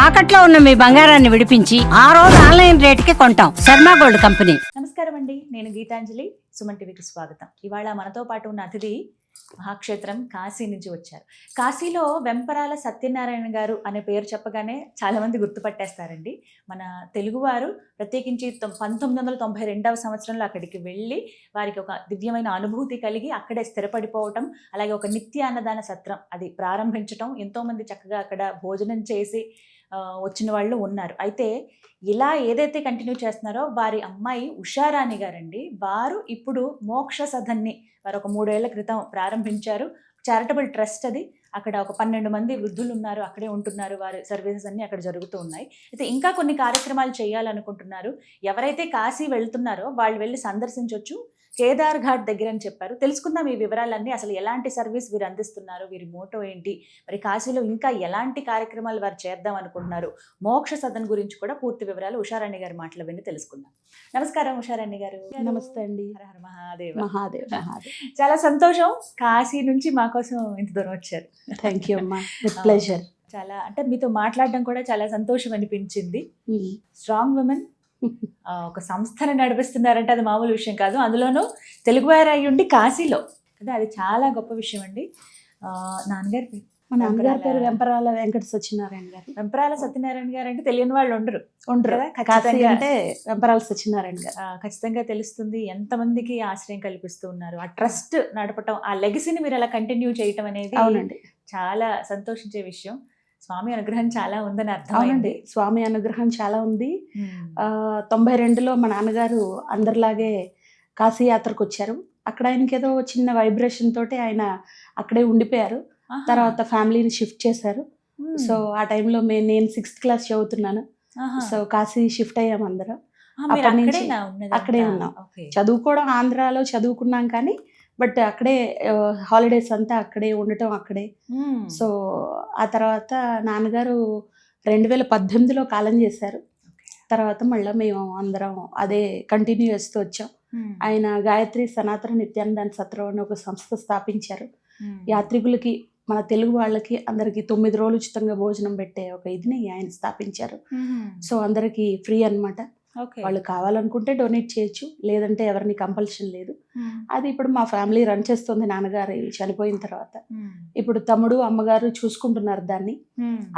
తాకట్లో ఉన్న మీ బంగారాన్ని విడిపించి ఆ రోజు ఆన్లైన్ రేటుకి కొంటాం. Sharma gold company. నమస్కారం అండి, నేను గీతాంజలి. సుమన్ టీవీకి స్వాగతం. ఇవాళ మనతో పాటు ఉన్న అతిథి మహాక్షేత్రం కాశీ నుంచి వచ్చారు. కాశీలో వెంపరాల సత్యనారాయణ గారు అనే పేరు చెప్పగానే చాలా మంది గుర్తుపట్టేస్తారండి. మన తెలుగువారు ప్రత్యేకించి 1992వ సంవత్సరంలో అక్కడికి వెళ్ళి వారికి ఒక దివ్యమైన అనుభూతి కలిగి అక్కడే స్థిరపడిపోవటం, అలాగే ఒక నిత్య అన్నదాన సత్రం అది ప్రారంభించటం, ఎంతోమంది చక్కగా అక్కడ భోజనం చేసి వచ్చిన వాళ్ళు ఉన్నారు. అయితే ఇలా ఏదైతే కంటిన్యూ చేస్తున్నారో వారి అమ్మాయి ఉషారాణి గారండి, వారు ఇప్పుడు మోక్ష సదన్ని వారు ఒక 3 ఏళ్ల క్రితం ప్రారంభించారు. చారిటబుల్ ట్రస్ట్ అది. అక్కడ ఒక 12 మంది వృద్ధులు ఉన్నారు, అక్కడే ఉంటున్నారు. వారి సర్వీసెస్ అన్ని అక్కడ జరుగుతూ ఉన్నాయి. అయితే ఇంకా కొన్ని కార్యక్రమాలు చేయాలనుకుంటున్నారు. ఎవరైతే కాశీ వెళ్తున్నారో వాళ్ళు వెళ్ళి సందర్శించవచ్చు. కేదార్ ఘాట్ దగ్గర అని చెప్పారు. తెలుసుకుందాం ఈ వివరాలన్నీ. అసలు ఎలాంటి సర్వీస్ వీరు అందిస్తున్నారు, వీరి మోటో ఏంటి, మరి కాశీలో ఇంకా ఎలాంటి కార్యక్రమాలు వారు చేద్దాం అనుకుంటున్నారు, మోక్ష సదన్ గురించి కూడా పూర్తి వివరాలు ఉషారాణి గారి మాటలు విని తెలుసుకుందాం. నమస్కారం ఉషారాణి గారు. నమస్తే అండి. హర హర మహాదేవ. మహాదేవ్ మహాదేవ్. చాలా సంతోషం, కాశీ నుంచి మా కోసం ఇంత దూరం వచ్చారు. థ్యాంక్ యూ అమ్మా, విత్ ప్లెజర్. చాలా అంటే మీతో మాట్లాడడం కూడా చాలా సంతోషం అనిపించింది. స్ట్రాంగ్ ఉమెన్, ఒక సంస్థను నడిపిస్తున్నారంటే అది మామూలు విషయం కాదు. అందులోనూ తెలుగువారు అయి ఉండి కాశీలో కదా, అది చాలా గొప్ప విషయం అండి. నాన్నగారి పేరు? మా నాన్నగారి పేరు వెంపరాల వెంకట సత్యనారాయణ గారు. వెంపరాల సత్యనారాయణ గారు అంటే తెలియని వాళ్ళు ఉండరు ఉండరు కదా. కాశీ ఖచ్చితంగా అంటే వెంపరాల సత్యనారాయణ గారు. ఖచ్చితంగా తెలుస్తుంది ఎంతమందికి ఆశ్రయం కల్పిస్తూ ఉన్నారు. ఆ ట్రస్ట్ నడపటం, ఆ లెగసీని మీరు అలా కంటిన్యూ చేయటం అనేది అవునండి, చాలా సంతోషించే విషయం. స్వామి అనుగ్రహం చాలా ఉందని అర్థం. అవునండి, స్వామి అనుగ్రహం చాలా ఉంది. 92లో మా నాన్నగారు అందరిలాగే కాశీ యాత్రకు వచ్చారు. అక్కడ ఆయనకి ఏదో చిన్న వైబ్రేషన్ తోటి ఆయన అక్కడే ఉండిపోయారు. తర్వాత ఫ్యామిలీని షిఫ్ట్ చేశారు. సో ఆ టైంలో నేను 6th క్లాస్ చదువుతున్నాను. సో కాశీ షిఫ్ట్ అయ్యాం అందరం. అప్పటి నుంచి అక్కడే ఉన్నాం. చదువుకోవడం ఆంధ్రాలో చదువుకున్నాం కానీ బట్ అక్కడే హాలిడేస్ అంతా అక్కడే ఉండటం అక్కడే. సో ఆ తర్వాత నాన్నగారు 2018లో కాలం చేశారు. తర్వాత మళ్ళీ మేము అందరం అదే కంటిన్యూ చేస్తూ వచ్చాం. ఆయన గాయత్రి సనాతన నిత్యానంద సత్రం అని ఒక సంస్థ స్థాపించారు. యాత్రికులకి, మన తెలుగు వాళ్ళకి అందరికి 9 రోజులు ఉచితంగా భోజనం పెట్టే ఒక ఇదిని ఆయన స్థాపించారు. సో అందరికి ఫ్రీ అన్నమాట. వాళ్ళు కావాలనుకుంటే డొనేట్ చేయొచ్చు, లేదంటే ఎవరిని కంపల్షన్ లేదు. అది ఇప్పుడు మా ఫ్యామిలీ రన్ చేస్తుంది. నాన్నగారు చనిపోయిన తర్వాత ఇప్పుడు తమ్ముడు అమ్మగారు చూసుకుంటున్నారు దాన్ని.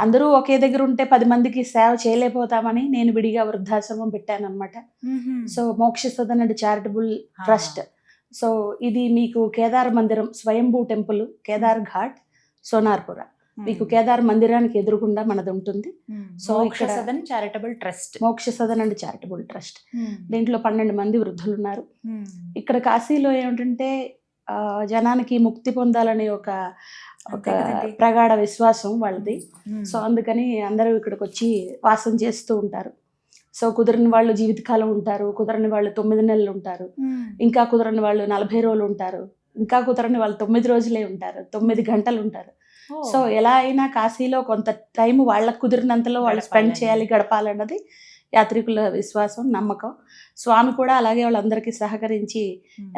అందరూ ఒకే దగ్గర ఉంటే 10 మందికి సేవ చేయలేకపోతామని నేను విడిగా వృద్ధాశ్రమం పెట్టాను అనమాట. సో మోక్ష Sadan and charitable trust. So ఇది మీకు కేదార్ మందిరం, స్వయంభూ టెంపుల్, కేదార్ ఘాట్, సోనార్పుర. మీకు కేదార్ మందిరానికి ఎదురుగుండా మనది ఉంటుంది. సో మోక్ష సదన్ చారిటబుల్ ట్రస్ట్, మోక్ష సదన్ అండ్ చారిటబుల్ ట్రస్ట్. దీంట్లో 12 మంది వృద్ధులు ఉన్నారు. ఇక్కడ కాశీలో ఏమిటంటే జనానికి ముక్తి పొందాలనే ఒక ప్రగాఢ విశ్వాసం వాళ్ళది. సో అందుకని అందరూ ఇక్కడికి వచ్చి వాసం చేస్తూ ఉంటారు. సో కుదరని వాళ్ళు జీవితకాలం ఉంటారు, కుదరని వాళ్ళు 9 నెలలు ఉంటారు, ఇంకా కుదరని వాళ్ళు 40 రోజులు ఉంటారు, ఇంకా కుదరని వాళ్ళు 9 రోజులే ఉంటారు, 9 గంటలు ఉంటారు. సో ఎలా అయినా కాశీలో కొంత టైం వాళ్ళకు కుదిరినంతలో వాళ్ళు స్పెండ్ చేయాలి, గడపాలన్నది యాత్రికుల విశ్వాసం, నమ్మకం. స్వామి కూడా అలాగే వాళ్ళందరికీ సహకరించి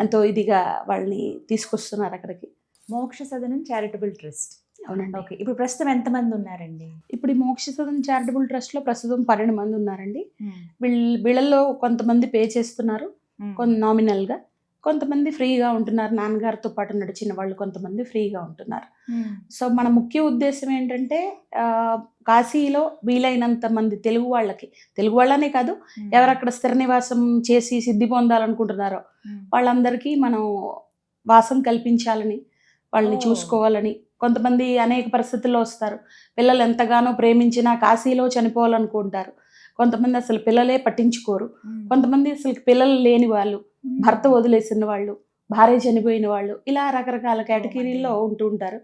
ఎంతో ఇదిగా వాళ్ళని తీసుకొస్తున్నారు అక్కడికి. మోక్ష సదనం చారిటబుల్ ట్రస్ట్. అవునండి. ఓకే, ఇప్పుడు ప్రస్తుతం ఎంతమంది ఉన్నారండి? ఇప్పుడు ఈ మోక్ష సదన్ చారిటబుల్ ట్రస్ట్ లో ప్రస్తుతం 12 మంది ఉన్నారండి. వీళ్ళల్లో కొంతమంది పే చేస్తున్నారు, కొంత నామినల్ గా, కొంతమంది ఫ్రీగా ఉంటున్నారు. నాన్నగారితో పాటు నడిచిన వాళ్ళు కొంతమంది ఫ్రీగా ఉంటున్నారు. సో మన ముఖ్య ఉద్దేశం ఏంటంటే కాశీలో వీలైనంత మంది తెలుగు వాళ్ళకి, తెలుగు వాళ్ళనే కాదు, ఎవరక్కడ స్థిర నివాసం చేసి సిద్ధి పొందాలనుకుంటున్నారో వాళ్ళందరికీ మనం వాసం కల్పించాలని, వాళ్ళని చూసుకోవాలని. కొంతమంది అనేక పరిస్థితుల్లో వస్తారు, పిల్లలు ఎంతగానో ప్రేమించినా కాశీలో చనిపోవాలనుకుంటారు. కొంతమంది అసలు పిల్లలే పట్టించుకోరు. కొంతమంది అసలు పిల్లలు లేని వాళ్ళు, భర్త వదిలేసిన వాళ్ళు, భార్య చనిపోయిన వాళ్ళు, ఇలా రకరకాల కేటగిరీల్లో ఉంటూ ఉంటారు.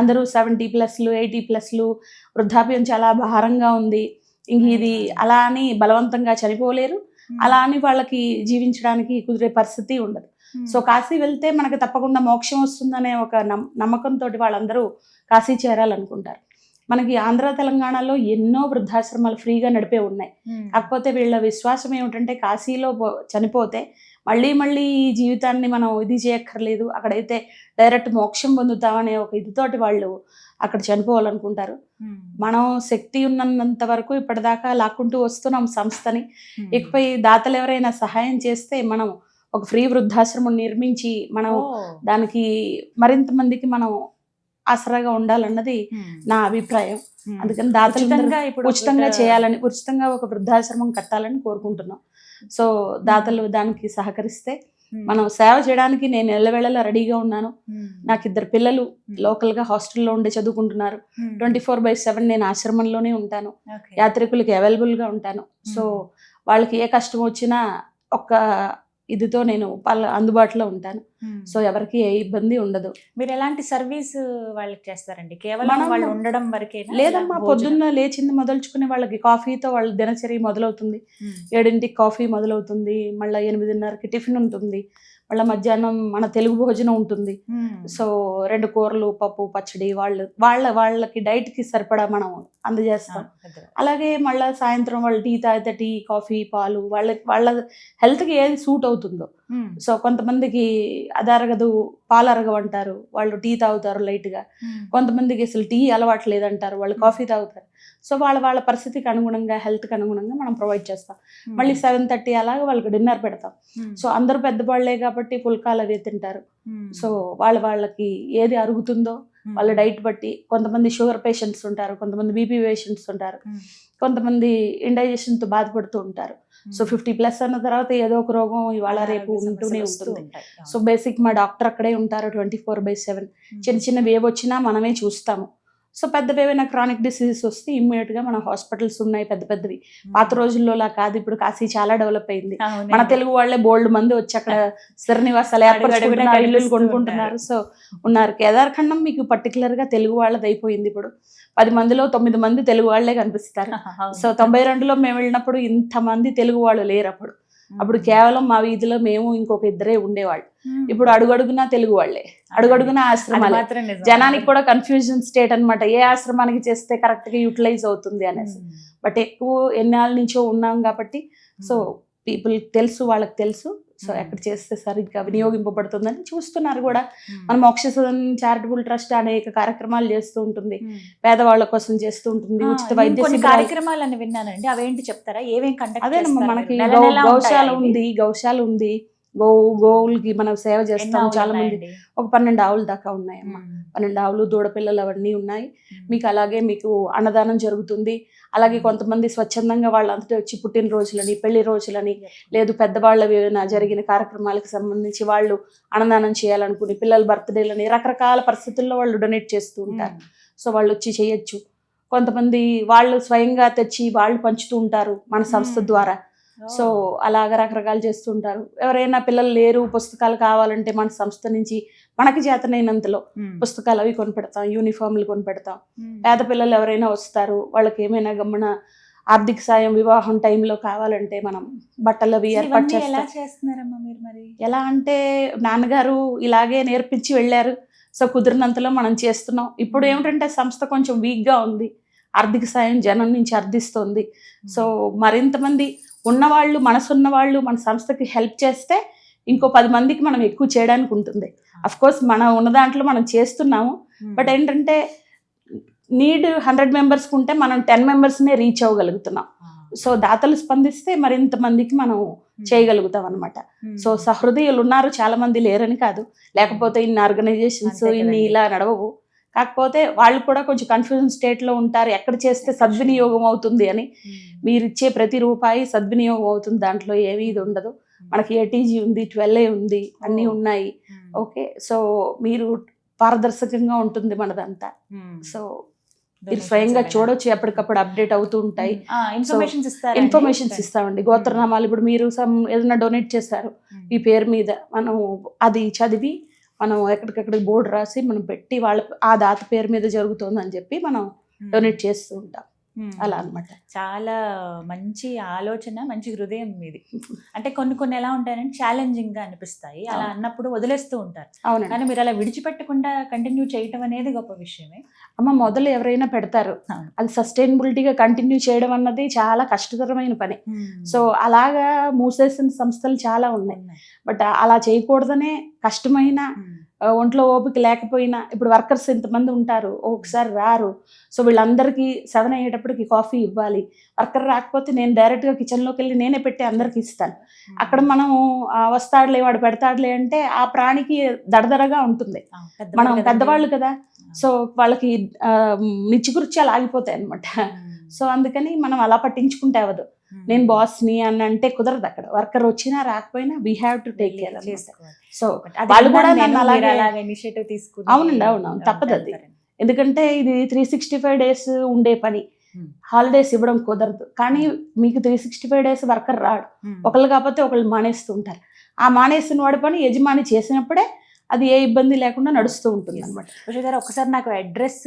అందరూ 70+, 80+, వృద్ధాప్యం చాలా భారంగా ఉంది, ఇంక ఇది అలా అని బలవంతంగా చనిపోలేరు, అలా అని వాళ్ళకి జీవించడానికి కుదిరే పరిస్థితి ఉండదు. సో కాశీ వెళ్తే మనకు తప్పకుండా మోక్షం వస్తుందనే ఒక నమ్మకంతో వాళ్ళందరూ కాశీ చేరాలనుకుంటారు. మనకి ఆంధ్ర తెలంగాణలో ఎన్నో వృద్ధాశ్రమాలు ఫ్రీగా నడిపే ఉన్నాయి. కాకపోతే వీళ్ళ విశ్వాసం ఏమిటంటే కాశీలో చనిపోతే మళ్ళీ మళ్ళీ ఈ జీవితాన్ని మనం ఇది చేయక్కర్లేదు, అక్కడైతే డైరెక్ట్ మోక్షం పొందుతామనే ఒక ఇదితోటి వాళ్ళు అక్కడ చనిపోవాలనుకుంటారు. మనం శక్తి ఉన్నంత వరకు ఇప్పటిదాకా లాక్కుంటూ వస్తున్నాం సంస్థని. ఇకపై దాతలు ఎవరైనా సహాయం చేస్తే మనం ఒక ఫ్రీ వృద్ధాశ్రమం నిర్మించి మనం దానికి మరింత మందికి మనం ఆసరాగా ఉండాలన్నది నా అభిప్రాయం. అందుకని దాతలు ఉచితంగా చేయాలని, ఉచితంగా ఒక వృద్ధాశ్రమం కట్టాలని కోరుకుంటున్నాం. సో దాతలు దానికి సహకరిస్తే మనం సేవ చేయడానికి నేను ఎల్లవేళలా రెడీగా ఉన్నాను. నాకు 2 పిల్లలు లోకల్ గా హాస్టల్లో ఉండి చదువుకుంటున్నారు. 24/7 నేను ఆశ్రమంలోనే ఉంటాను, యాత్రికులకి అవైలబుల్ గా ఉంటాను. సో వాళ్ళకి ఏ కష్టం వచ్చినా ఒక్క ఇదితో నేను వాళ్ళ అందుబాటులో ఉంటాను. సో ఎవరికి ఏ ఇబ్బంది ఉండదు. మీరు ఎలాంటి సర్వీస్ వాళ్ళకి చేస్తారండి? కేవలం వాళ్ళు ఉండడం వరకే? లేదమ్మా, పొద్దున్న లేచింది మొదలుచుకుని వాళ్ళకి కాఫీతో వాళ్ళ దినచర్య మొదలవుతుంది. 7ంటికి కాఫీ మొదలవుతుంది, మళ్ళీ 8:30కి టిఫిన్ ఉంటుంది, మళ్ళీ మధ్యాహ్నం మన తెలుగు భోజనం ఉంటుంది. సో 2 కూరలు, పప్పు, పచ్చడి వాళ్ళకి డైట్ కి సరిపడా మనం అందజేస్తాం. అలాగే మళ్ళీ సాయంత్రం వాళ్ళు టీ తాగితే టీ, కాఫీ, పాలు, వాళ్ళ హెల్త్ కి ఏది సూట్ అవుతుందో. సో కొంతమందికి అది అరగదు, పాలు అరగవంటారు, వాళ్ళు టీ తాగుతారు లైట్ గా. కొంతమందికి అసలు టీ అలవాటు లేదంటారు, వాళ్ళు కాఫీ తాగుతారు. సో వాళ్ళ పరిస్థితికి అనుగుణంగా, హెల్త్ కి అనుగుణంగా మనం ప్రొవైడ్ చేస్తాం. మళ్ళీ 7:30 అలాగే వాళ్ళకి డిన్నర్ పెడతాం. సో అందరూ పెద్దవాళ్లే కాబట్టి పుల్కాలు అవి తింటారు. సో వాళ్ళకి ఏది అరుగుతుందో వాళ్ళ డైట్ బట్టి, కొంతమంది షుగర్ పేషెంట్స్ ఉంటారు, కొంతమంది బీపీ పేషెంట్స్ ఉంటారు, కొంతమంది ఇండైజెషన్ తో బాధపడుతూ ఉంటారు. సో 50+ అన్న తర్వాత ఏదో ఒక రోగం ఇవాళ రేపు ఉంటూనే ఉంటుంది. సో బేసిక్ మా డాక్టర్ అక్కడే ఉంటారు 24/7. చిన్నవి ఏవి వచ్చినా మనమే చూస్తాము. సో పెద్దవి ఏమైనా క్రానిక్ డిసీజెస్ వస్తే ఇమ్మీడియట్ గా మన హాస్పిటల్స్ ఉన్నాయి పెద్దవి. పాత రోజుల్లోలా కాదు, ఇప్పుడు కాశీ చాలా డెవలప్ అయింది. మన తెలుగు వాళ్ళే బోల్డ్ మంది వచ్చి అక్కడ స్థిర నివాసాలు ఏర్పరచుకుంటున్నారు, ఇల్లు కొనుక్కుంటున్నారు. సో ఉన్నారు. కేదార్ఖండం మీకు పర్టికులర్ గా తెలుగు వాళ్ళది అయిపోయింది. ఇప్పుడు 10 మందిలో 9 మంది తెలుగు వాళ్లే కనిపిస్తారు. సో 92లో మేము వెళ్ళినప్పుడు ఇంతమంది తెలుగు వాళ్ళు లేరు. అప్పుడు కేవలం మా వీధిలో మేము ఇంకొక 2 ఉండేవాళ్ళు. ఇప్పుడు అడుగడుగునా తెలుగు వాళ్ళే, అడుగడుగునా ఆశ్రమాలే. జనానికి కూడా కన్ఫ్యూజన్ స్టేట్ అన్నమాట, ఏ ఆశ్రమానికి చేస్తే కరెక్ట్ గా యూటిలైజ్ అవుతుంది అనేసి. బట్ ఎక్కువ ఎన్నాళ్ళ నుంచో ఉన్నాం కాబట్టి సో పీపుల్ తెలుసు, వాళ్ళకి తెలుసు. సో ఎక్కడ చేస్తే సరిగ్గా వినియోగింపబడుతుందని చూస్తున్నారు కూడా. మన మోక్ష సదన్ చారిటబుల్ ట్రస్ట్ అనేక కార్యక్రమాలు చేస్తూ ఉంటుంది, పేదవాళ్ళ కోసం చేస్తూ ఉంటుంది, ఉచిత వైద్య కార్యక్రమాలు అని విన్నానండి. అవేంటి చెప్తారా? ఏమేం కండక్ట్? అదేనమ్మా, మనకి గౌశాల ఉంది. గోవులకి మనం సేవ చేస్తాం. చాలా మంది ఒక 12 ఆవులు దాకా ఉన్నాయమ్మా. 12 ఆవులు, దూడపిల్లలు అవన్నీ ఉన్నాయి. మీకు అలాగే మీకు అన్నదానం జరుగుతుంది. అలాగే కొంతమంది స్వచ్ఛందంగా వాళ్ళంతటి వచ్చి పుట్టినరోజులని, పెళ్లి రోజులని, లేదు పెద్దవాళ్ళవి జరిగిన కార్యక్రమాలకు సంబంధించి వాళ్ళు అన్నదానం చేయాలనుకుని, పిల్లల బర్త్డేలని, రకరకాల పరిస్థితుల్లో వాళ్ళు డొనేట్ చేస్తూ ఉంటారు. సో వాళ్ళు వచ్చి చేయొచ్చు. కొంతమంది వాళ్ళు స్వయంగా తెచ్చి వాళ్ళు పంచుతూ ఉంటారు మన సంస్థ ద్వారా. సో అలాగ రకరకాలు చేస్తుంటారు. ఎవరైనా పిల్లలు లేరు, పుస్తకాలు కావాలంటే మన సంస్థ నుంచి మనకి చేతనైనంతలో పుస్తకాలు అవి కొనిపెడతాం, యూనిఫామ్లు కొనిపెడతాం. పేద పిల్లలు ఎవరైనా వస్తారు, వాళ్ళకి ఏమైనా గమ్మున ఆర్థిక సాయం వివాహం టైంలో కావాలంటే మనం బట్టలు అవి ఏర్పాటు చేస్తాం. ఎలా అంటే నాన్నగారు ఇలాగే నేర్పించి వెళ్ళారు. సో కుదిరినంతలో మనం చేస్తున్నాం. ఇప్పుడు ఏమిటంటే సంస్థ కొంచెం వీక్గా ఉంది, ఆర్థిక సాయం జనం నుంచి అర్థిస్తోంది. సో మరింతమంది ఉన్నవాళ్ళు, మనసున్న వాళ్ళు మన సంస్థకి హెల్ప్ చేస్తే ఇంకో 10 మందికి మనం ఎక్కువ చేయడానికి ఉంటుంది. అఫ్ కోర్స్ మనం ఉన్న దాంట్లో మనం చేస్తున్నాము. బట్ ఏంటంటే నీడ్ 100 మెంబర్స్ ఉంటే మనం 10 మెంబర్స్నే రీచ్ అవ్వగలుగుతున్నాం. సో దాతలు స్పందిస్తే మరింత మందికి మనం చేయగలుగుతాం అనమాట. సో సహృదయులు ఉన్నారు, చాలా మంది లేరని కాదు, లేకపోతే ఇన్ని ఆర్గనైజేషన్స్ ఇన్ని ఇలా నడవవు. కాకపోతే వాళ్ళు కూడా కొంచెం కన్ఫ్యూజన్ స్టేట్లో ఉంటారు, ఎక్కడ చేస్తే సద్వినియోగం అవుతుంది అని. మీరు ఇచ్చే ప్రతి రూపాయి సద్వినియోగం అవుతుంది, దాంట్లో ఏమీ ఇది ఉండదు. మనకి ఏటీజీ ఉంది, 12A ఉంది, అన్నీ ఉన్నాయి. ఓకే, సో మీరు పారదర్శకంగా ఉంటుంది మనదంతా. సో మీరు స్వయంగా చూడొచ్చు, ఎప్పటికప్పుడు అప్డేట్ అవుతూ ఉంటాయి. ఇన్ఫర్మేషన్స్ ఇస్తామండి, గోత్రనామాలు. ఇప్పుడు మీరు ఏదైనా డొనేట్ చేశారు ఈ పేరు మీద, మనం అది చదివి మనం ఎక్కడికక్కడికి బోర్డు రాసి మనం పెట్టి వాళ్ళ ఆ దాత పేరు మీద జరుగుతుంది అని చెప్పి మనం డొనేట్ చేస్తూ ఉంటాం. అలా అన్నమాట. చాలా మంచి ఆలోచన, మంచి హృదయం మీది. అంటే కొన్ని ఎలా ఉంటాయంటే ఛాలెంజింగ్ గా అనిపిస్తాయి, అలా అన్నప్పుడు వదిలేస్తూ ఉంటారు. అవునండి. కానీ మీరు అలా విడిచిపెట్టకుండా కంటిన్యూ చేయటం అనేది గొప్ప విషయమే. అమ్మ మొదలు ఎవరైనా పెడతారు, అవును. అది సస్టైనబిలిటీగా కంటిన్యూ చేయడం అన్నది చాలా కష్టతరమైన పని. సో అలాగా మూసేసిన సంస్థలు చాలా ఉన్నాయి. బట్ అలా చేయకూడదనే కష్టమైన ఒంట్లో ఓపిక లేకపోయినా, ఇప్పుడు వర్కర్స్ ఇంతమంది ఉంటారు, ఒకసారి రారు. సో వీళ్ళందరికీ 7 అయ్యేటప్పటికి కాఫీ ఇవ్వాలి. వర్కర్ రాకపోతే నేను డైరెక్ట్గా కిచెన్లోకి వెళ్ళి నేనే పెట్టి అందరికి ఇస్తాను. అక్కడ మనం వస్తాడులే వాడు పెడతాడులే అంటే ఆ ప్రాణికి దడదరగా ఉంటుంది. మనం పెద్దవాళ్ళు కదా, సో వాళ్ళకి నిచ్చిగుర్చాలు ఆగిపోతాయి అనమాట. సో అందుకని మనం అలా పట్టించుకుంటే అవ్వదు. నేను బాస్ని అని అంటే కుదరదు. అక్కడ వర్కర్ వచ్చినా రాకపోయినా we have to take care. So వాళ్ళు కూడా నన్ను అలాగే ఇనిషియేటివ్ తీసుకుని. అవునండి, అవునవును, తప్పదు అది. ఎందుకంటే ఇది 365 డేస్ ఉండే పని, హాలిడేస్ ఇవ్వడం కుదరదు. కానీ మీకు 365 డేస్ వర్కర్ రాడు, ఒకళ్ళు కాకపోతే ఒకళ్ళు మానేస్తూ ఉంటారు. ఆ మానేసిన వాడి పని యజమాని చేసినప్పుడే అది ఏ ఇబ్బంది లేకుండా నడుస్తూ ఉంటుంది అనమాట. ఉషా గారు, ఒకసారి నాకు అడ్రస్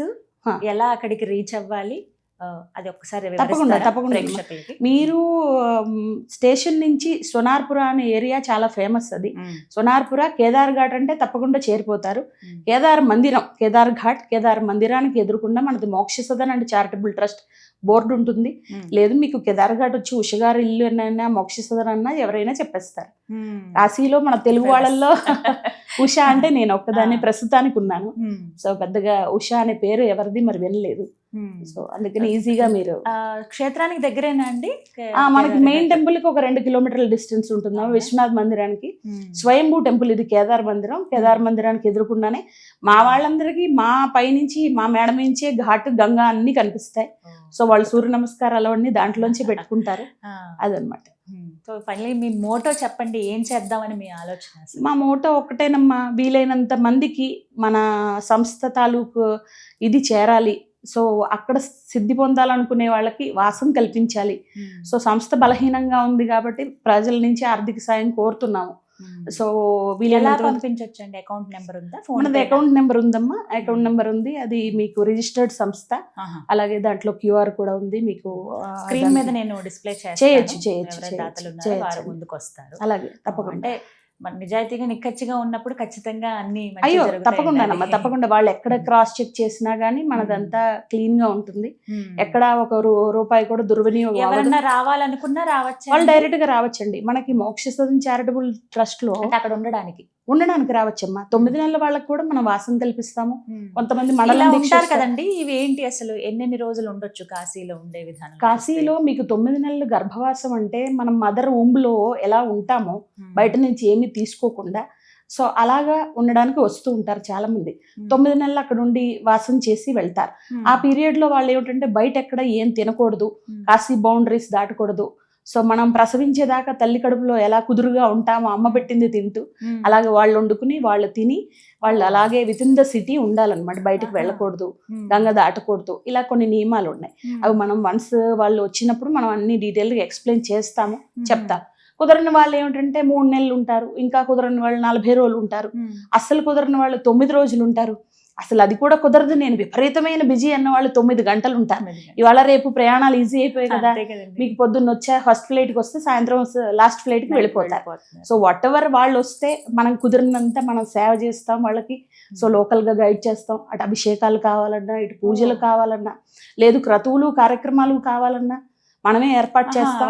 ఎలా అక్కడికి రీచ్ అవ్వాలి అది ఒక్కసారి తప్పకుండా. మీరు స్టేషన్ నుంచి సోనార్పుర అనే ఏరియా చాలా ఫేమస్. అది సోనార్పుర కేదార్ ఘాట్ అంటే తప్పకుండా చేరిపోతారు. కేదార్ మందిరం, కేదార్ ఘాట్, కేదార్ మందిరానికి ఎదురుకుండా మనది మోక్ష Sadan and charitable trust board ఉంటుంది. లేదు మీకు కేదార్ ఘాట్ వచ్చి ఉషగారి ఇల్లు అన్నా మోక్ష సదన్ అన్నా ఎవరైనా చెప్పేస్తారు. కాశీలో మన తెలుగు వాళ్ళల్లో ఉషా అంటే నేను ఒక్కదాన్ని ప్రస్తుతానికి ఉన్నాను. సో పెద్దగా ఉషా అనే పేరు ఎవరిది మరి వినలేదు. సో అందుకని ఈజీగా మీరు క్షేత్రానికి దగ్గరేనా అండి? మనకి మెయిన్ టెంపుల్ కి ఒక 2 కిలోమీటర్ల డిస్టెన్స్ ఉంటుంది. విశ్వనాథ్ మందిరానికి స్వయంభూ టెంపుల్ ఇది కేదార్ మందిరం. కేదార్ మందిరానికి ఎదురుకుండానే మా వాళ్ళందరికీ మా పైనుంచి మా మేడ నుంచే ఘాట్ గంగా అన్ని కనిపిస్తాయి. సో వాళ్ళు సూర్య నమస్కారాలు అవన్నీ దాంట్లోంచి పెట్టుకుంటారు. అదనమాట. సో ఫైనల్లీ మీ మోటో చెప్పండి, ఏం చేద్దామని మీ ఆలోచన? మా మోటో ఒక్కటేనమ్మా, వీలైనంత మందికి మన సంస్థ తాలూకు ఇది చేరాలి. సో అక్కడ సిద్ధి పొందాలనుకునే వాళ్ళకి వాసం కల్పించాలి. సో సంస్థ బలహీనంగా ఉంది కాబట్టి ప్రజల నుంచి ఆర్థిక సాయం కోరుతున్నాము. సో ఎలా పంపించవచ్చు అండి? అకౌంట్ నెంబర్ ఉందా? మనది అకౌంట్ నెంబర్ ఉందమ్మా, అకౌంట్ నెంబర్ ఉంది. అది మీకు రిజిస్టర్డ్ సంస్థ. అలాగే దాంట్లో QR కూడా ఉంది. మీకు స్క్రీన్ మీద నేను డిస్ప్లే చేయొచ్చు. ముందుకు వస్తారు. అలాగే తప్పకుండా. మన నిజాయితీగా నిక్కచ్చిగా ఉన్నప్పుడు ఖచ్చితంగా అన్ని అయ్యో తప్పకుండా వాళ్ళు ఎక్కడ క్రాస్ చెక్ చేసినా గానీ మనదంతా క్లీన్ గా ఉంటుంది. ఎక్కడ ఒక రూపాయి కూడా దుర్వినియోగం. ఎవరన్నా రావాలనుకున్నా రావచ్చు, వాళ్ళు డైరెక్ట్ గా రావచ్చండి. మనకి మోక్ష సదన్ చారిటబుల్ ట్రస్ట్ లో అక్కడ ఉండడానికి రావచ్చమ్మా. 9 నెలల వాళ్ళకి కూడా మనం వాసం కల్పిస్తాము. కొంతమంది ఉంటారు కదండి, ఇవి ఏంటి అసలు ఎన్నెన్ని రోజులు ఉండొచ్చు కాశీలో ఉండే విధానం? కాశీలో మీకు 9 నెలలు గర్భవాసం అంటే మనం మదర్ ఊంబ్ లో ఎలా ఉంటామో బయట నుంచి ఏమీ తీసుకోకుండా, సో అలాగా ఉండడానికి వస్తూ ఉంటారు చాలా మంది. 9 నెలలు అక్కడ ఉండి వాసం చేసి వెళ్తారు. ఆ పీరియడ్ లో వాళ్ళు ఏమిటంటే బయట ఎక్కడ ఏం తినకూడదు, కాశీ బౌండరీస్ దాటకూడదు. సో మనం ప్రసవించేదాకా తల్లి కడుపులో ఎలా కుదురుగా ఉంటామో అమ్మ పెట్టింది తింటూ, అలాగే వాళ్ళు వండుకుని వాళ్ళు తిని వాళ్ళు అలాగే విత్ ఇన్ ద సిటీ ఉండాలన్నమాట. బయటకు వెళ్ళకూడదు, గంగ దాటకూడదు, ఇలా కొన్ని నియమాలు ఉన్నాయి. అవి మనం వన్స్ వాళ్ళు వచ్చినప్పుడు మనం అన్ని డీటెయిల్గా ఎక్స్ప్లెయిన్ చేస్తాము, చెప్తాం. కుదరని వాళ్ళు ఏమిటంటే 3 నెలలు ఉంటారు, ఇంకా కుదరని వాళ్ళు 40 రోజులు ఉంటారు, అస్సలు కుదరని వాళ్ళు 9 రోజులు ఉంటారు. అసలు అది కూడా కుదరదు, నేను విపరీతమైన బిజీ అన్న వాళ్ళు 9 గంటలు ఉంటారు. ఇవాళ రేపు ప్రయాణాలు ఈజీ అయిపోయాయి కదా, మీకు పొద్దున్న వచ్చా ఫస్ట్ ఫ్లైట్కి వస్తే సాయంత్రం లాస్ట్ ఫ్లైట్కి వెళ్ళిపోతారు. సో వాట్ ఎవర్ వాళ్ళు వస్తే మనం కుదిరినంత మనం సేవ చేస్తాం వాళ్ళకి. సో లోకల్గా గైడ్ చేస్తాం. అటు అభిషేకాలు కావాలన్నా, ఇటు పూజలు కావాలన్నా, లేదు క్రతువులు కార్యక్రమాలు కావాలన్నా మనమే ఏర్పాటు చేస్తాం.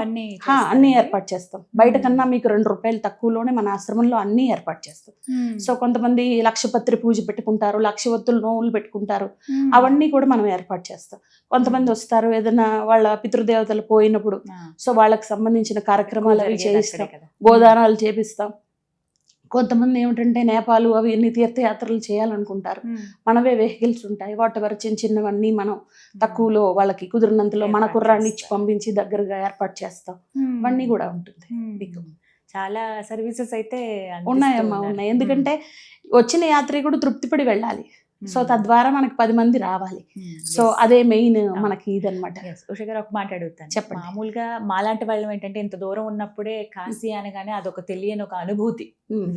అన్ని ఏర్పాటు చేస్తాం. బయట కన్నా మీకు 2 రూపాయలు తక్కువలోనే మన ఆశ్రమంలో అన్ని ఏర్పాటు చేస్తాం. సో కొంతమంది లక్షపత్రి పూజ పెట్టుకుంటారు, లక్షవత్తులు నోవులు పెట్టుకుంటారు, అవన్నీ కూడా మనం ఏర్పాటు చేస్తాం. కొంతమంది వస్తారు ఏదైనా వాళ్ళ పితృదేవతలు పోయినప్పుడు, సో వాళ్ళకి సంబంధించిన కార్యక్రమాలు అవి చేయిస్తాం, గోదానాలు చేపిస్తాం. కొంతమంది ఏమిటంటే నేపాలు అవి ఎన్ని తీర్థయాత్రలు చేయాలనుకుంటారు, మనవే వెహికల్స్ ఉంటాయి. వాట్ ఎవర్ చిన్నవన్నీ మనం తక్కువలో వాళ్ళకి కుదిరినంతలో మన కుర్రాన్ని ఇచ్చి పంపించి దగ్గరగా ఏర్పాటు చేస్తాం. అవన్నీ కూడా ఉంటుంది. చాలా సర్వీసెస్ అయితే ఉన్నాయమ్మా, ఉన్నాయి. ఎందుకంటే వచ్చిన యాత్రికుడు తృప్తిపడి వెళ్ళాలి. సో తద్వారా మనకి 10 మంది రావాలి. సో అదే మెయిన్ మనకి ఇదనమాట. ఉష గారు ఒక మాట అడుగుతాను. చెప్పండి. మామూలుగా మాలాంటి వాళ్ళం ఏంటంటే ఇంత దూరం ఉన్నప్పుడే కాశీ అనగానే అదొక తెలియని ఒక అనుభూతి.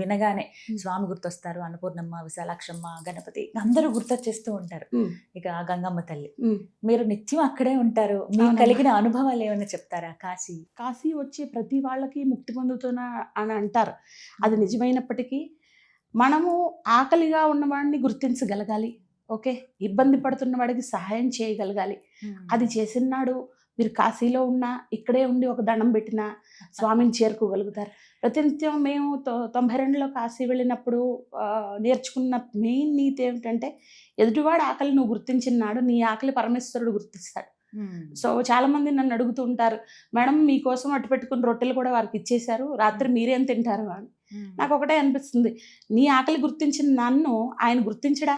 వినగానే స్వామి గుర్తొస్తారు, అన్నపూర్ణమ్మ, విశాలాక్షమ్మ, గణపతి అందరూ గుర్తొచ్చేస్తూ ఉంటారు. ఇక గంగమ్మ తల్లి. మీరు నిత్యం అక్కడే ఉంటారు, మీకు కలిగిన అనుభవాలు ఏమైనా చెప్తారా? కాశీ వచ్చే ప్రతి వాళ్ళకి ముక్తి పొందుతున్నా అని అంటారు. అది నిజమైనప్పటికీ మనము ఆకలిగా ఉన్నవాడిని గుర్తించగలగాలి. ఓకే, ఇబ్బంది పడుతున్న వాడికి సహాయం చేయగలగాలి. అది చేసినాడు మీరు కాశీలో ఉన్నా, ఇక్కడే ఉండి ఒక దండం పెట్టినా స్వామిని చేరుకోగలుగుతారు. ప్రతినిత్యం మేము 92లో కాశీ వెళ్ళినప్పుడు నేర్చుకున్న మెయిన్ నీతి ఏమిటంటే, ఎదుటివాడు ఆకలి నువ్వు గుర్తించినాడు, నీ ఆకలి పరమేశ్వరుడు గుర్తిస్తాడు. సో చాలా మంది నన్ను అడుగుతూ ఉంటారు, మేడం మీకోసం అట్టు పెట్టుకుని రొట్టెలు కూడా వారికి ఇచ్చేశారు, రాత్రి మీరేం తింటారు అని. నాకు ఒకటే అనిపిస్తుంది, నీ ఆకలి గుర్తించిన నన్ను ఆయన గుర్తించడా?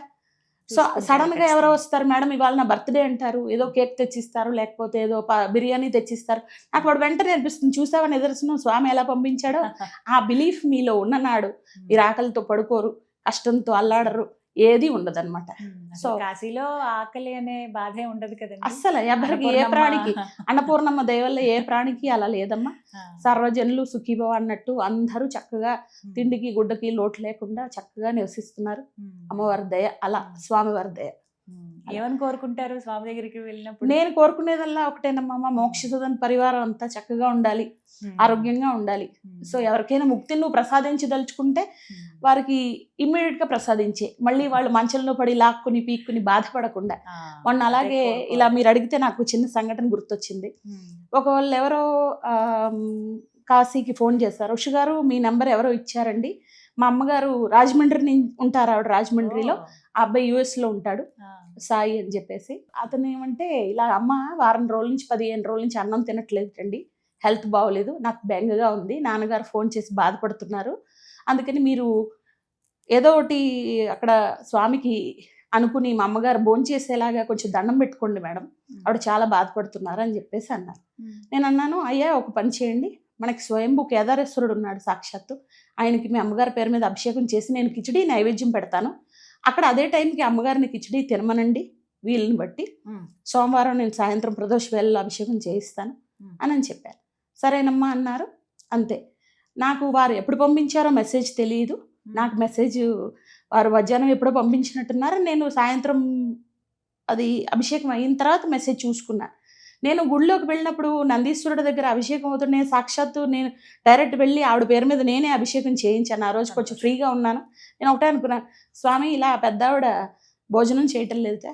సో సడన్ గా ఎవరో వస్తారు, మేడం ఇవాళ నా బర్త్డే అంటారు, ఏదో కేక్ తెచ్చిస్తారు, లేకపోతే ఏదో బిర్యానీ తెచ్చిస్తారు. నాకు వాడు వెంటనే అనిపిస్తుంది, చూసావా నిదర్శనం స్వామి ఎలా పంపించాడో. ఆ బిలీఫ్ మీలో ఉన్ననాడు మీరు ఆకలితో పడుకోరు, కష్టంతో అల్లాడరు, ఏది ఉండదన్నమాట. సో కాశీలో ఆకలి అనే బాధే ఉండదు కదండి అస్సలు. ఎవరికి ఏ ప్రాణికి, అన్నపూర్ణమ్మ దయవల్ల ఏ ప్రాణికి అలా లేదమ్మా. సర్వజనులు సుఖీభవ అన్నట్టు అందరూ చక్కగా తిండికి గుడ్డకి లోటు లేకుండా చక్కగా నివసిస్తున్నారు. అమ్మవారి దయ అలా, స్వామివారి దయ. ఏమని కోరుకుంటారు స్వామి దగ్గరికి వెళ్ళినప్పుడు? నేను కోరుకునేదల్లా ఒకటేనమ్మా, మోక్షసదన్ పరివారం అంతా చక్కగా ఉండాలి, ఆరోగ్యంగా ఉండాలి. సో ఎవరికైనా ముక్తిని నువ్వు ప్రసాదించదలుచుకుంటే వారికి ఇమ్మీడియట్ గా ప్రసాదించే, మళ్ళీ వాళ్ళు మంచంలో పడి లాక్కుని పీక్కుని బాధపడకుండా. మొన్న అలాగే ఇలా మీరు అడిగితే నాకు చిన్న సంఘటన గుర్తొచ్చింది. ఒకవేళ ఎవరో కాశీకి ఫోన్ చేశారు, ఉష గారు మీ నెంబర్ ఎవరో ఇచ్చారండి, మా అమ్మగారు రాజమండ్రి ఉంటారు, ఆవిడ రాజమండ్రిలో, ఆ అబ్బాయి US లో ఉంటాడు సాయి అని చెప్పేసి. అతను ఏమంటే, ఇలా అమ్మ వారం రోజుల నుంచి 15 రోజుల నుంచి అన్నం తినట్లేదండి, హెల్త్ బాగోలేదు, నాకు బెంగగా ఉంది, నాన్నగారు ఫోన్ చేసి బాధపడుతున్నారు, అందుకని మీరు ఏదో ఒకటి అక్కడ స్వామికి అనుకుని మా అమ్మగారు భోంచేసేలాగా కొంచెం దండం పెట్టుకోండి మేడం, ఆవిడ చాలా బాధపడుతున్నారు అని చెప్పేసి అన్నారు. నేను అన్నాను, అయ్యా ఒక పని చేయండి, మనకి స్వయంభూ కేదారేశ్వరుడు ఉన్నాడు సాక్షాత్తు, ఆయనకి మీ అమ్మగారి పేరు మీద అభిషేకం చేసి నేను కిచిడి నైవేద్యం పెడతాను, అక్కడ అదే టైంకి అమ్మగారిని కిచిడి తినమనండి వీళ్ళని బట్టి, సోమవారం నేను సాయంత్రం ప్రదోష వేళలో అభిషేకం చేయిస్తాను అని చెప్పాను. సరేనమ్మా అన్నారు. అంతే. నాకు వారు ఎప్పుడు పంపించారో మెసేజ్ తెలియదు, నాకు మెసేజ్ వారు మధ్యాహ్నం ఎప్పుడో పంపించినట్టున్నారు, నేను సాయంత్రం అది అభిషేకం అయిన తర్వాత మెసేజ్ చూసుకున్నాను. నేను గుడిలోకి వెళ్ళినప్పుడు నందీశ్వరుడి దగ్గర అభిషేకం అవుతుంది, నేను సాక్షాత్తు నేను డైరెక్ట్ వెళ్ళి ఆవిడ పేరు మీద నేనే అభిషేకం చేయించాను. ఆ రోజు కొంచెం ఫ్రీగా ఉన్నాను. నేను ఒకటే అనుకున్నాను, స్వామి ఇలా పెద్ద ఆవిడ భోజనం చేయటం లేదుట,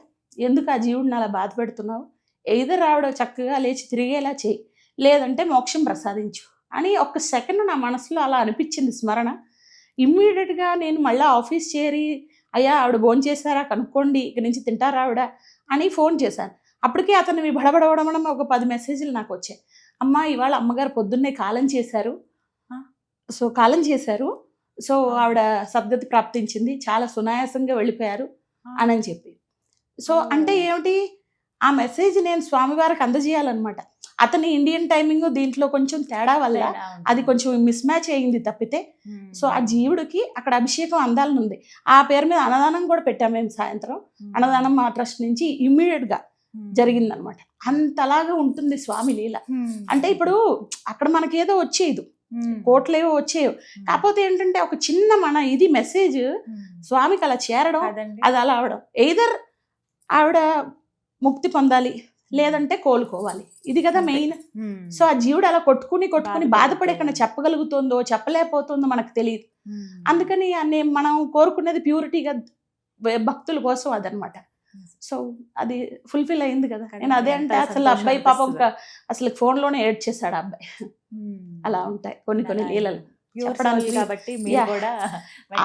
ఎందుకు ఆ జీవుడిని అలా బాధ పెడుతున్నావు, ఎయిదర్ ఆవిడ చక్కగా లేచి తిరిగేలా చేయి, లేదంటే మోక్షం ప్రసాదించు అని ఒక్క సెకండ్ నా మనసులో అలా అనిపించింది స్మరణ. ఇమ్మీడియట్గా నేను మళ్ళీ ఆఫీస్ చేరి, అయ్యా ఆవిడ భోజనం చేశారా కనుక్కోండి, ఇక్కడి నుంచి తింటారా ఆవిడ అని ఫోన్ చేశాను. అప్పటికే అతను మీ బడబడవడం ఒక 10 మెసేజ్లు నాకు వచ్చాయి. అమ్మ ఇవాళ అమ్మగారు పొద్దున్నే కాలం చేశారు, సో ఆవిడ సద్గతి ప్రాప్తించింది, చాలా సునాయాసంగా వెళ్ళిపోయారు అని చెప్పి. సో అంటే ఏమిటి, ఆ మెసేజ్ నేను స్వామివారికి అందజేయాలన్నమాట. అతని ఇండియన్ టైమింగ్ దీంట్లో కొంచెం తేడా వల్ల అది కొంచెం మిస్ మ్యాచ్ అయింది తప్పితే, సో ఆ జీవుడికి అక్కడ అభిషేకం అందాలని ఉంది. ఆ పేరు మీద అన్నదానం కూడా పెట్టాము మేము సాయంత్రం. అన్నదానం మా ట్రస్ట్ నుంచి ఇమ్మీడియట్గా జరిగిందనమాట. అంతలాగా ఉంటుంది స్వామి లీల. అంటే ఇప్పుడు అక్కడ మనకేదో వచ్చేది, కోట్లేవో వచ్చేవి, కాకపోతే ఏంటంటే ఒక చిన్న మన ఇది మెసేజ్ స్వామికి అలా చేరడం, అది అలా అవడం, ఎయిదర్ ఆవిడ ముక్తి పొందాలి లేదంటే కోలుకోవాలి, ఇది కదా మెయిన్. సో ఆ జీవుడు అలా కొట్టుకుని బాధపడే కన్నా చెప్పగలుగుతుందో చెప్పలేకపోతుందో మనకు తెలియదు. అందుకని మనం కోరుకునేది ప్యూరిటీగా భక్తుల కోసం అదనమాట. సో అది ఫుల్ఫిల్ అయింది కదా. నేను అదే అంటే అసలు అబ్బాయి పాపం అసలు ఫోన్లోనే ఏడ్ చేశాడు ఆ అబ్బాయి. అలా ఉంటాయి కొన్ని లీలలు చెప్పడానికి.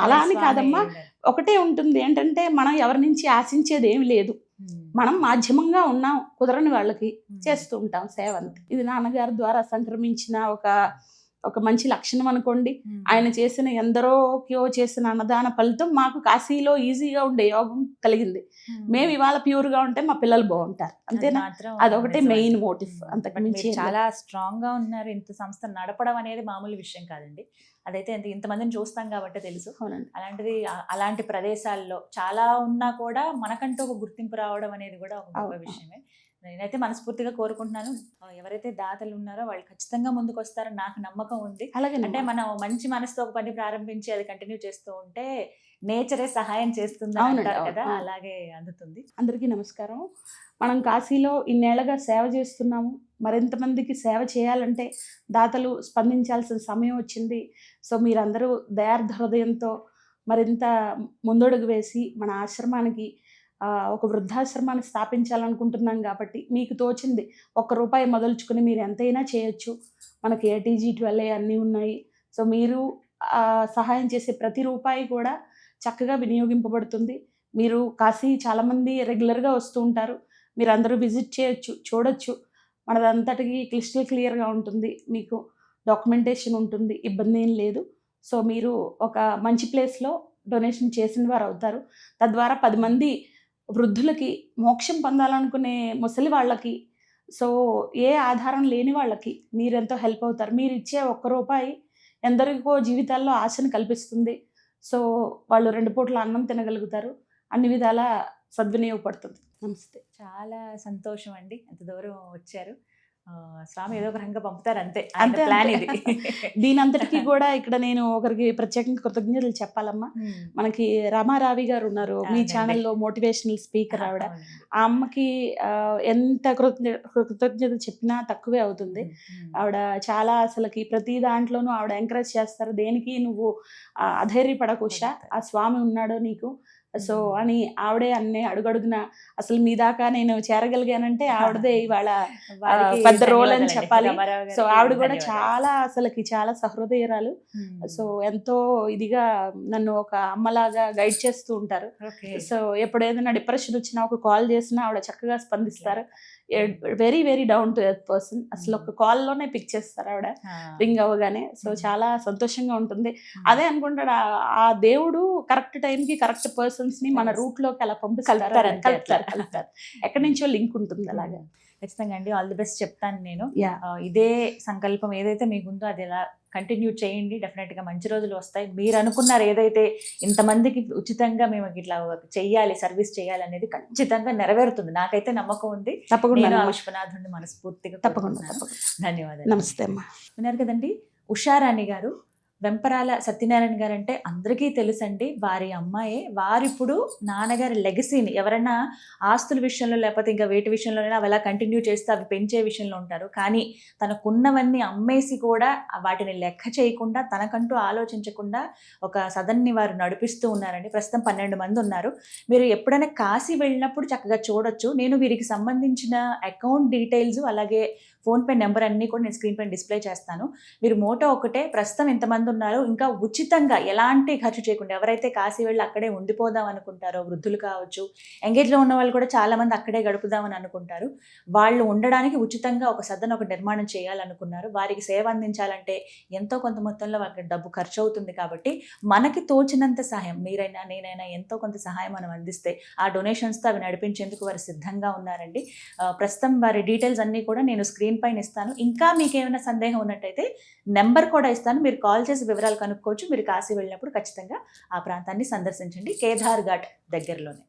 అలా అని కాదమ్మా, ఒకటే ఉంటుంది ఏంటంటే మనం ఎవరి నుంచి ఆశించేది ఏమి లేదు, మనం మాధ్యమంగా ఉన్నాం, కుదరని వాళ్ళకి చేస్తూ ఉంటాం సేవ అంతే. ఇది నాన్నగారి ద్వారా సంక్రమించిన ఒక ఒక మంచి లక్షణం అనుకోండి. ఆయన చేసిన ఎందరోకో చేసిన అన్నదాన ఫలితం మాకు కాశీలో ఈజీగా ఉండే యోగం కలిగింది. మేము ఇవాళ ప్యూర్గా ఉంటే మా పిల్లలు బాగుంటారు, అంతేనా? అదొకటే మెయిన్ మోటివ్, అంతకు మించి చాలా స్ట్రాంగ్ గా ఉన్నారు. ఇంత సంస్థ నడపడం అనేది మామూలు విషయం కాదండి. అదైతే ఇంతమందిని చూస్తాం కాబట్టి తెలుసు. అవునండి. అలాంటిది అలాంటి ప్రదేశాల్లో చాలా ఉన్నా కూడా మనకంటూ ఒక గుర్తింపు రావడం అనేది కూడా ఒక గొప్ప విషయమే. నేనైతే మనస్ఫూర్తిగా కోరుకుంటున్నాను, ఎవరైతే దాతలు ఉన్నారో వాళ్ళు ఖచ్చితంగా ముందుకు వస్తారని నాకు నమ్మకం ఉంది. అలాగే అంటే మనం మంచి మనసుతో ఒక పని ప్రారంభించి అది కంటిన్యూ చేస్తూ ఉంటే నేచరే సహాయం చేస్తుంది అంటారు కదా, అలాగే అందుతుంది. అందరికీ నమస్కారం. మనం కాశీలో ఇన్నేళ్లుగా సేవ చేస్తున్నాము. మరింతమందికి సేవ చేయాలంటే దాతలు స్పందించాల్సిన సమయం వచ్చింది. సో మీరందరూ దయార్థ హృదయంతో మరింత ముందడుగు వేసి మన ఆశ్రమానికి ఒక వృద్ధాశ్రమాన్ని స్థాపించాలనుకుంటున్నాం కాబట్టి మీకు తోచింది ₹1 మొదలుచుకుని మీరు ఎంతైనా చేయొచ్చు. మనకి ATG 12 అన్నీ ఉన్నాయి. సో మీరు సహాయం చేసే ప్రతి రూపాయి కూడా చక్కగా వినియోగింపబడుతుంది. మీరు కాశీ చాలామంది రెగ్యులర్గా వస్తూ ఉంటారు, మీరు అందరూ విజిట్ చేయొచ్చు, చూడొచ్చు. మనదంతటికి క్లియర్గా ఉంటుంది, మీకు డాక్యుమెంటేషన్ ఉంటుంది, ఇబ్బంది ఏం లేదు. సో మీరు ఒక మంచి ప్లేస్లో డొనేషన్ చేసిన వారు అవుతారు. తద్వారా 10 మంది వృద్ధులకి మోక్షం పొందాలనుకునే ముసలి వాళ్ళకి, సో ఏ ఆధారం లేని వాళ్ళకి మీరెంతో హెల్ప్ అవుతారు. మీరు ఇచ్చే ₹1 ఎందరికో జీవితాల్లో ఆశను కల్పిస్తుంది. సో వాళ్ళు 2 పూట్ల అన్నం తినగలుగుతారు, అన్ని విధాల సద్వినియోగపడుతుంది. నమస్తే. చాలా సంతోషం అండి, అంత దూరం వచ్చారు. స్వామి ఏదో ఒక రకంగా పంపుతారు, అంతే అంతే ప్లాన్ ఇది. దీనంతటికి కూడా ఇక్కడ నేను ఒకరికి ప్రత్యేకంగా కృతజ్ఞతలు చెప్పాలమ్మా. మనకి రామారావి గారు ఉన్నారు, మీ ఛానల్లో మోటివేషనల్ స్పీకర్ ఆవిడ. ఆ అమ్మకి ఎంత కృతజ్ఞత చెప్పినా తక్కువే అవుతుంది. ఆవిడ చాలా అసలుకి ప్రతి దాంట్లోనూ ఆవిడ ఎంకరేజ్ చేస్తారు. దేనికి నువ్వు అధైర్యపడకు ఉషా, ఆ స్వామి ఉన్నాడో నీకు సో అని ఆవిడే అన్నీ అడుగడుగున అసలు మీ దాకా నేను చేరగలిగానంటే ఆవిడదే ఇవాళ పెద్ద రోల్ అని చెప్పాలి. సో ఆవిడ కూడా చాలా అసలుకి చాలా సహృదయరాలు. సో ఎంతో ఇదిగా నన్ను ఒక అమ్మలాగా గైడ్ చేస్తూ ఉంటారు. సో ఎప్పుడు ఏదైనా డిప్రెషన్ వచ్చినా ఒక కాల్ చేసినా ఆవిడ చక్కగా స్పందిస్తారు. Very very down to earth person. అసలు ఒక కాల్లోనే పిక్ చేస్తారు ఆవిడ రింగ్ అవ్వగానే. సో చాలా సంతోషంగా ఉంటుంది. అదే అనుకుంటాడు, ఆ దేవుడు కరెక్ట్ టైంకి కరెక్ట్ పర్సన్స్ ని మన రూట్ లోకి అలా కలుపుతారు. ఎక్కడి నుంచో లింక్ ఉంటుంది అలాగా. ఖచ్చితంగా అండి, ఆల్ ది బెస్ట్ చెప్తాను నేను. ఇదే సంకల్పం ఏదైతే మీకుందో అది ఎలా కంటిన్యూ చేయండి, డెఫినెట్గా మంచి రోజులు వస్తాయి. మీరు అనుకున్నారు ఏదైతే ఇంతమందికి ఉచితంగా మేము ఇట్లా చెయ్యాలి, సర్వీస్ చేయాలి అనేది ఖచ్చితంగా నెరవేరుతుంది, నాకైతే నమ్మకం ఉంది. తప్పకుండా విశ్వనాథుని మనస్ఫూర్తిగా తప్పకుండా. ధన్యవాదాలు. నమస్తే అమ్మా. విన్నారు కదండి, ఉషారాణి గారు. వెంపరాల సత్యనారాయణ గారు అంటే అందరికీ తెలుసండి, వారి అమ్మాయే. వారిప్పుడు నాన్నగారి లెగసీని ఎవరైనా ఆస్తుల విషయంలో లేకపోతే ఇంకా వేటి విషయంలోనైనా అవి ఎలా కంటిన్యూ చేస్తే అవి పెంచే విషయంలో ఉంటారు. కానీ తనకున్నవన్నీ అమ్మేసి కూడా వాటిని లెక్క చేయకుండా, తనకంటూ ఆలోచించకుండా ఒక సదన్ని వారు నడిపిస్తూ ఉన్నారండి. ప్రస్తుతం 12 మంది ఉన్నారు. మీరు ఎప్పుడైనా కాశీ వెళ్ళినప్పుడు చక్కగా చూడొచ్చు. నేను వీరికి సంబంధించిన అకౌంట్ డీటెయిల్స్ అలాగే ఫోన్పే నెంబర్ అన్నీ కూడా నేను స్క్రీన్ పైన డిస్ప్లే చేస్తాను. మీరు మోటో ఒకటే, ప్రస్తుతం ఎంతమంది ఉన్నారు, ఇంకా ఉచితంగా ఎలాంటి ఖర్చు చేయకుండా ఎవరైతే కాశీ వెళ్ళి అక్కడే ఉండిపోదాం అనుకుంటారో, వృద్ధులు కావచ్చు, ఎంగేజ్లో ఉన్న వాళ్ళు కూడా చాలామంది అక్కడే గడుపుదామని అనుకుంటారు, వాళ్ళు ఉండడానికి ఉచితంగా ఒక సదన్ ఒక నిర్మాణం చేయాలనుకున్నారు. వారికి సేవ అందించాలంటే ఎంతో కొంత మొత్తంలో వాళ్ళకి డబ్బు ఖర్చు అవుతుంది. కాబట్టి మనకి తోచినంత సహాయం, మీరైనా నేనైనా ఎంతో కొంత సహాయం మనం అందిస్తే ఆ డొనేషన్స్తో అవి నడిపించేందుకు వారు సిద్ధంగా ఉన్నారండి. ప్రస్తుతం వారి డీటెయిల్స్ అన్నీ కూడా నేను స్క్రీన్ పైన ఇస్తాను. ఇంకా మీకు ఏమైనా సందేహం ఉన్నట్టయితే నెంబర్ కూడా ఇస్తాను, మీరు కాల్ చేసి వివరాలు కనుక్కోవచ్చు. మీరు కాశీ వెళ్ళినప్పుడు ఖచ్చితంగా ఆ ప్రాంతాన్ని సందర్శించండి, కేదార్ ఘాట్ దగ్గరలోనే.